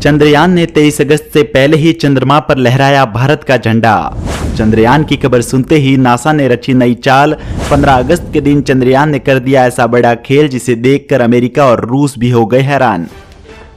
चंद्रयान ने 23 अगस्त से पहले ही चंद्रमा पर लहराया भारत का झंडा। चंद्रयान की खबर सुनते ही नासा ने रची नई चाल। 15 अगस्त के दिन चंद्रयान ने कर दिया ऐसा बड़ा खेल जिसे देखकर अमेरिका और रूस भी हो गए हैरान।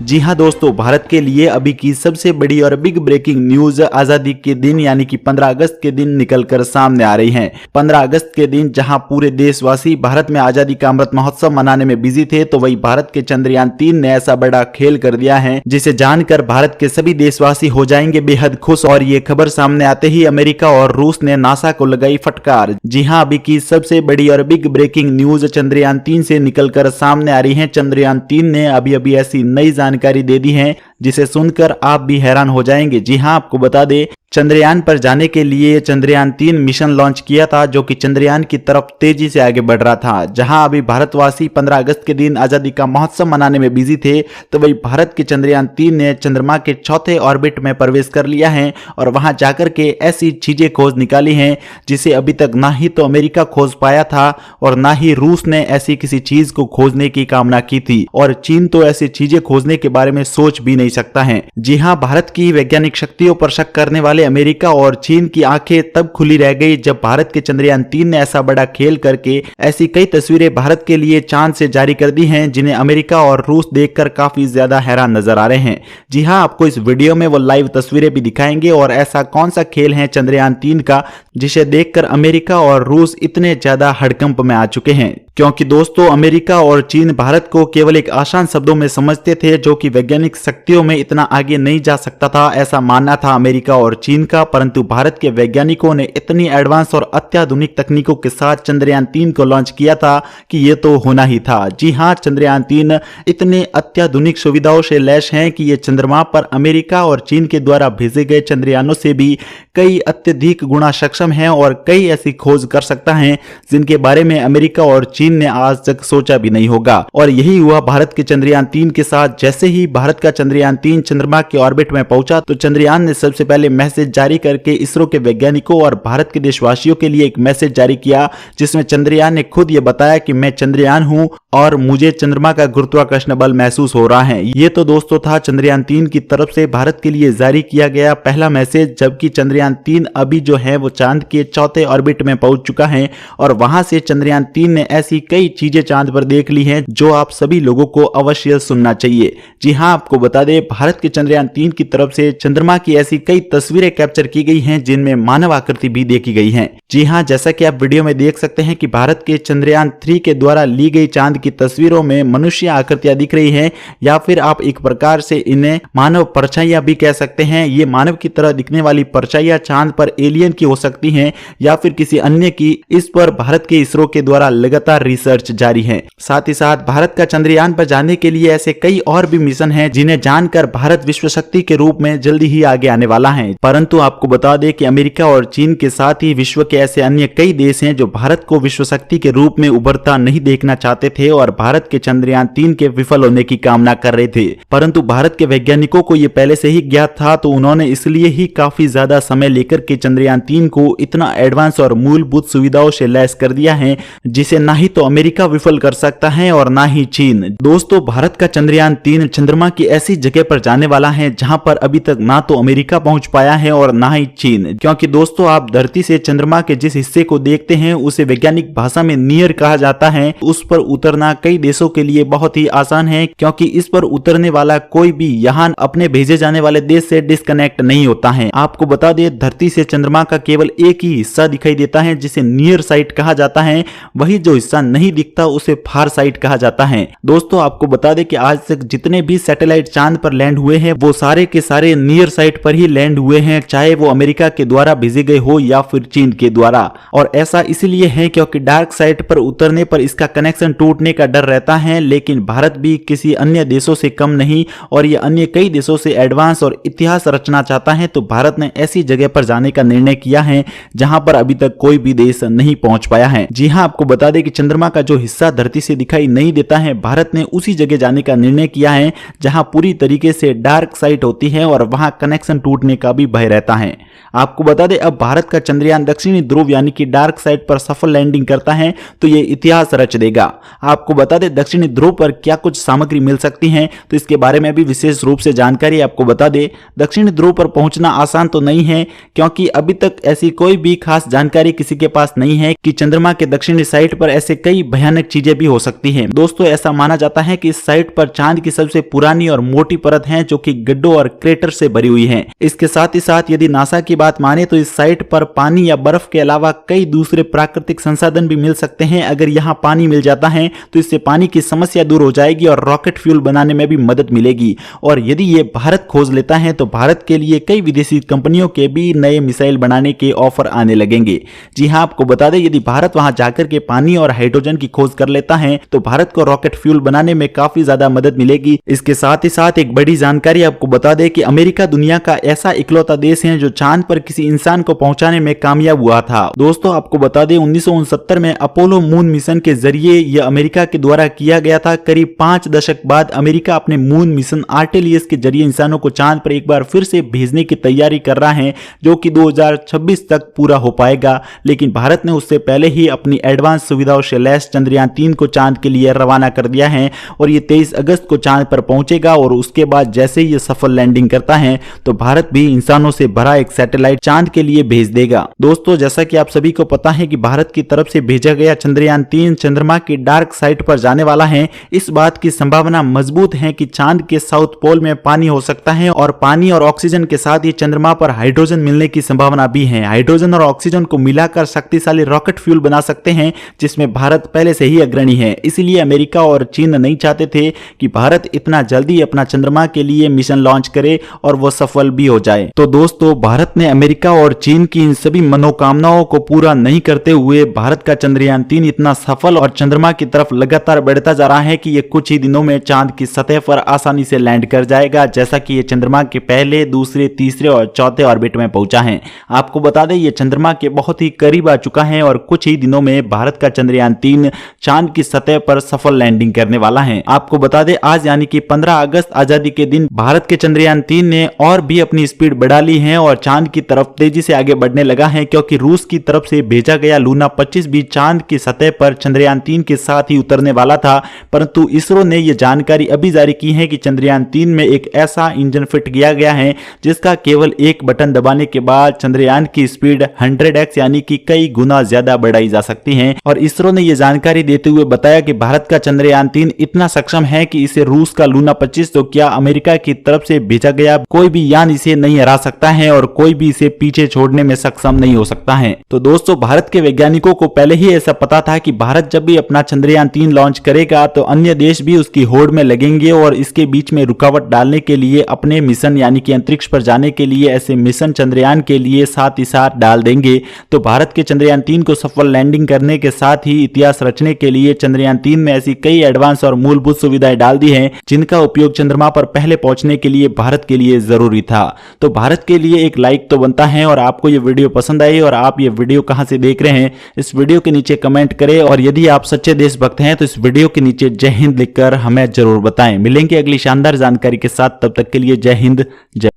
जी हां दोस्तों, भारत के लिए अभी की सबसे बड़ी और बिग ब्रेकिंग न्यूज आजादी के दिन यानी कि 15 अगस्त के दिन निकलकर सामने आ रही है। 15 अगस्त के दिन जहां पूरे देशवासी भारत में आजादी का अमृत महोत्सव मनाने में बिजी थे, तो वही भारत के चंद्रयान 3 ने ऐसा बड़ा खेल कर दिया है जिसे जानकर भारत के सभी देशवासी हो जाएंगे बेहद खुश। और ये खबर सामने आते ही अमेरिका और रूस ने नासा को लगाई फटकार। जी हां, अभी की सबसे बड़ी और बिग ब्रेकिंग न्यूज चंद्रयान 3 से निकलकर सामने आ रही है। चंद्रयान 3 ने अभी ऐसी नई जानकारी दे दी है जिसे सुनकर आप भी हैरान हो जाएंगे। जी हां, आपको बता दें, चंद्रयान पर जाने के लिए चंद्रयान 3 मिशन लॉन्च किया था जो कि चंद्रयान की तरफ तेजी से आगे बढ़ रहा था। जहां अभी भारतवासी 15 अगस्त के दिन आजादी का महोत्सव मनाने में बिजी थे, तो वही भारत के चंद्रयान 3 ने चंद्रमा के चौथे ऑर्बिट में प्रवेश कर लिया है और वहां जाकर के ऐसी चीजें खोज निकाली हैं जिसे अभी तक ना ही तो अमेरिका खोज पाया था और ना ही रूस ने ऐसी किसी चीज को खोजने की कामना की थी, और चीन तो ऐसी चीजें खोजने के बारे में सोच भी नहीं सकता है। जी हां, भारत की वैज्ञानिक शक्तियों पर शक करने वाले अमेरिका और चीन की आंखें तब खुली रह गई जब भारत के चंद्रयान 3 ने ऐसा बड़ा खेल करके ऐसी कई तस्वीरें भारत के लिए चांद से जारी कर दी हैं जिन्हें अमेरिका और रूस देखकर काफी ज्यादा हैरान नजर आ रहे हैं। जी हां, आपको इस वीडियो में वो लाइव तस्वीरें भी दिखाएंगे और ऐसा कौन सा खेल है चंद्रयान 3 का जिसे देखकर अमेरिका और रूस इतने ज्यादा हड़कंप में आ चुके हैं। क्योंकि दोस्तों, अमेरिका और चीन भारत को केवल एक आसान शब्दों में समझते थे जो कि वैज्ञानिक शक्तियों में इतना आगे नहीं जा सकता था, ऐसा मानना था अमेरिका और चीन का। परंतु भारत के वैज्ञानिकों ने इतनी एडवांस और अत्याधुनिक तकनीकों के साथ चंद्रयान 3 को लॉन्च किया था कि ये तो होना ही था। जी हां, चंद्रयान 3 इतने अत्याधुनिक सुविधाओं से लैस हैं कि ये चंद्रमा पर अमेरिका और चीन के द्वारा भेजे गए चंद्रयानों से भी कई अत्यधिक गुना सक्षम है और कई ऐसी खोज कर सकता है जिनके बारे में अमेरिका और चीन ने आज तक सोचा भी नहीं होगा। और यही हुआ भारत के चंद्रयान 3 के साथ। जैसे ही भारत का चंद्रयान 3 चंद्रमा के ऑर्बिट में पहुंचा तो चंद्रयान ने सबसे पहले मैसेज जारी करके इसरो के वैज्ञानिकों और भारत के देशवासियों के लिए एक मैसेज जारी किया जिसमें चंद्रयान ने खुद ये बताया कि मैं चंद्रयान हूं और मुझे चंद्रमा का गुरुत्वाकर्षण बल महसूस हो रहा है। ये तो दोस्तों था चंद्रयान 3 की तरफ से भारत के लिए जारी किया गया पहला मैसेज, जबकि चंद्रयान 3 अभी जो है वो चांद के चौथे ऑर्बिट में पहुंच चुका है और वहां से चंद्रयान 3 ने ऐसी कई चीजें चांद पर देख ली हैं जो आप सभी लोगों को अवश्य सुनना चाहिए। जी हां, आपको बता दें, भारत के चंद्रयान 3 की तरफ से चंद्रमा की ऐसी कई तस्वीरें कैप्चर की गई हैं जिनमें मानव आकृति भी देखी गई है। जी हां, जैसा कि आप वीडियो में देख सकते हैं कि भारत के चंद्रयान 3 के द्वारा ली गई चांद की तस्वीरों में मनुष्य आकृतियां दिख रही हैं, या फिर आप एक प्रकार से इन्हें मानव परछाइयां भी कह सकते हैं। ये मानव की तरह दिखने वाली परछाइयां चांद पर एलियन की हो सकती हैं या फिर किसी अन्य की। इस पर भारत के इसरो के द्वारा लगातार रिसर्च जारी है। साथ ही साथ भारत का चंद्रयान पर जाने के लिए ऐसे कई और भी मिशन हैं जिन्हें जानकर भारत विश्व शक्ति के रूप में जल्दी ही आगे आने वाला है। परंतु आपको बता दें कि अमेरिका और चीन के साथ ही विश्व के ऐसे अन्य कई देश हैं जो भारत को विश्व शक्ति के रूप में उभरता नहीं देखना चाहते थे और भारत के चंद्रयान 3 के विफल होने की कामना कर रहे थे। परंतु भारत के वैज्ञानिकों को यह पहले से ही ज्ञात था, तो उन्होंने इसलिए ही काफी ज्यादा समय लेकर के चंद्रयान 3 को इतना एडवांस और मूलभूत सुविधाओं से लैस कर दिया है जिसे ना ही तो अमेरिका विफल कर सकता है और ना ही चीन। दोस्तों, भारत का चंद्रयान 3 चंद्रमा की ऐसी जगह पर जाने वाला है जहां पर अभी तक ना तो अमेरिका पहुंच पाया है और ना ही चीन। क्योंकि दोस्तों, आप धरती से चंद्रमा के जिस हिस्से को देखते हैं उसे वैज्ञानिक भाषा में नियर कहा जाता है। उस पर उतरना कई देशों के लिए बहुत ही आसान है क्योंकि इस पर उतरने वाला कोई भी यहाँ अपने भेजे जाने वाले देश से डिस्कनेक्ट नहीं होता है। आपको बता दें, धरती से चंद्रमा का केवल एक ही हिस्सा दिखाई देता है जिसे नियर साइट कहा जाता है। वही जो हिस्सा नहीं दिखता उसे फार साइट कहा जाता है। दोस्तों, आपको बता दें कि आज तक जितने भी सैटेलाइट चांद पर लैंड हुए हैं वो सारे के सारे नियर साइट पर ही लैंड हुए हैं, चाहे वो अमेरिका के द्वारा भेजे गए हो या फिर चीन के द्वारा। और ऐसा इसलिए है क्योंकि डार्क साइट पर उतरने पर इसका कनेक्शन टूटने का डर रहता है, लेकिन भारत भी किसी अन्य देशों से कम नहीं और ये अन्य कई देशों से एडवांस और इतिहास रचना चाहता है। तो भारत ने ऐसी जगह पर जाने का निर्णय किया है जहां पर अभी तक कोई भी देश नहीं पहुंच पाया है। जी हां, आपको बता दें कि चंद्रमा का जो हिस्सा धरती से दिखाई नहीं देता है, भारत ने उसी जगह जाने का निर्णय किया है जहां पूरी तरीके से डार्क साइट होती है और वहां कनेक्शन टूटने का भी भय रहता है। आपको बता दें, अब भारत का चंद्रयान दक्षिणी ध्रुव यानी कि डार्क साइड पर सफल लैंडिंग करता है तो ये इतिहास रच देगा। आपको बता दें दक्षिणी ध्रुव पर क्या कुछ सामग्री मिल सकती है, तो इसके बारे में भी विशेष रूप से जानकारी आपको बता दें। दक्षिणी ध्रुव पर पहुंचना आसान तो नहीं है, क्योंकि अभी तक ऐसी कोई भी खास जानकारी किसी के पास नहीं है कि चंद्रमा के दक्षिणी साइड पर ऐसे कई भयानक चीजें भी हो सकती हैं। दोस्तों, ऐसा माना जाता है कि इस साइट पर चांद की सबसे पुरानी और मोटी परत है जो कि गड्ढों और क्रेटर से भरी हुई है। इसके साथ ही साथ यदि नासा की बात माने तो इस साइट पर पानी या बर्फ के अलावा कई दूसरे प्राकृतिक संसाधन भी मिल सकते हैं। अगर यहां पानी मिल जाता है तो इससे पानी की समस्या दूर हो जाएगी और रॉकेट फ्यूल बनाने में भी मदद मिलेगी। और यदि ये भारत खोज लेता है तो भारत के लिए कई विदेशी कंपनियों के भी नए मिसाइल बनाने के ऑफर आने लगेंगे। जी हां, आपको बता दें यदि भारत वहां जाकर के पानी और हाइड्रोजन की खोज कर लेता है तो भारत को रॉकेट फ्यूल बनाने में काफी ज्यादा मदद मिलेगी। इसके साथ ही साथ एक बड़ी जानकारी आपको बता दें कि अमेरिका दुनिया का ऐसा इकलौता देश है जो चांद पर किसी इंसान को पहुंचाने में कामयाब हुआ था। दोस्तों, आपको बता दें 1969 में अपोलो मून मिशन के जरिए यह अमेरिका के द्वारा किया गया था। करीब 5 दशक बाद अमेरिका अपने मून मिशन आर्टेलियस के जरिए इंसानों को चांद पर एक बार फिर से भेजने की तैयारी कर रहा है, जो कि 2026 तक पूरा हो पाएगा। लेकिन भारत ने उससे पहले ही अपनी एडवांस सुविधाओं से लैस चंद्रयान 3 को चांद के लिए रवाना कर दिया है और ये 23 अगस्त को चांद पर पहुंचेगा। और उसके बाद जैसे ही ये सफल लैंडिंग करता है तो भारत भी इंसानों से भरा एक सैटेलाइट चांद के लिए भेज देगा। दोस्तों, जैसा कि आप सभी को पता है कि भारत की तरफ से भेजा गया चंद्रयान 3 चंद्रमा की डार्क साइड पर जाने वाला है। इस बात की संभावना मजबूत है कि चांद के साउथ पोल में पानी हो सकता है और पानी और ऑक्सीजन के साथ ही चंद्रमा पर हाइड्रोजन मिलने की संभावना भी है। हाइड्रोजन और ऑक्सीजन को मिलाकर शक्तिशाली रॉकेट फ्यूल बना सकते हैं, जिसमें भारत पहले से ही अग्रणी है। इसलिए अमेरिका और चीन नहीं चाहते थे कि भारत इतना जल्दी अपना चंद्रमा के लिए मिशन लॉन्च करे और वो सफल भी हो जाए। तो दोस्तों, भारत ने अमेरिका और चीन की इन सभी मनोकामनाओं को पूरा नहीं करते हुए भारत का चंद्रयान 3 इतना सफल और चंद्रमा की तरफ लगातार बढ़ता जा रहा है कि ये कुछ ही दिनों में चांद की सतह पर आसानी से लैंड कर जाएगा, जैसा कि ये चंद्रमा के पहले, दूसरे, तीसरे और चौथे ऑर्बिट में पहुंचा है। आपको बता दें ये चंद्रमा के बहुत ही करीब आ चुका है और कुछ ही दिनों में भारत का चंद्रयान 3 चांद की सतह पर सफल लैंडिंग करने वाला है। आपको बता दें आज यानी कि 15 अगस्त आजादी के दिन भारत के चंद्रयान 3 ने और भी अपनी स्पीड बढ़ा ली है और चांद की तरफ तेजी से आगे बढ़ने लगा है, क्योंकि रूस की तरफ से भेजा गया लूना 25 भी चांद की सतह पर चंद्रयान 3 के साथ ही उतरने वाला था। परंतु इसरो ने यह जानकारी अभी जारी की है कि चंद्रयान 3 में एक ऐसा इंजन फिट किया गया है जिसका केवल एक बटन दबाने के बाद चंद्रयान की स्पीड 100x यानी कि कई गुना ज्यादा बढ़ाई जा सकती है। और इसरो ने यह जानकारी देते हुए बताया कि भारत का चंद्रयान 3 इतना सक्षम है कि इसे रूस का लूना 25 तो क्या अमेरिका की तरफ से भेजा गया कोई भी यान इसे नहीं हरा सकता है और कोई भी इसे पीछे छोड़ने में सक्षम नहीं हो सकता है। तो दोस्तों, भारत के वैज्ञानिकों को पहले ही ऐसा पता था कि भारत जब भी अपना चंद्रयान 3 लॉन्च करेगा तो अन्य देश भी उसकी होड़ में लगेंगे और इसके बीच में रुकावट डालने के लिए अपने मिशन यानी कि अंतरिक्ष पर जाने के लिए ऐसे मिशन चंद्रयान के लिए साथ ही साथ डाल देंगे। तो भारत के चंद्रयान 3 को सफल लैंडिंग करने के साथ ही इतिहास रचने के लिए चंद्रयान 3 में ऐसी कई एडवांस और मूलभूत सुविधाएं डाल दी हैं जिनका उपयोग चंद्रमा पर पहले पहुंचने के लिए भारत के लिए जरूरी था। तो भारत के लिए एक लाइक तो बनता है। और आपको ये वीडियो पसंद आई और आप ये वीडियो कहां से देख रहे हैं इस वीडियो के नीचे कमेंट करें और यदि आप सच्चे देशभक्त हैं तो इस वीडियो के नीचे जय हिंद लिखकर हमें जरूर बताएं। मिलेंगे अगली शानदार जानकारी के साथ, तब तक के लिए जय हिंद, जय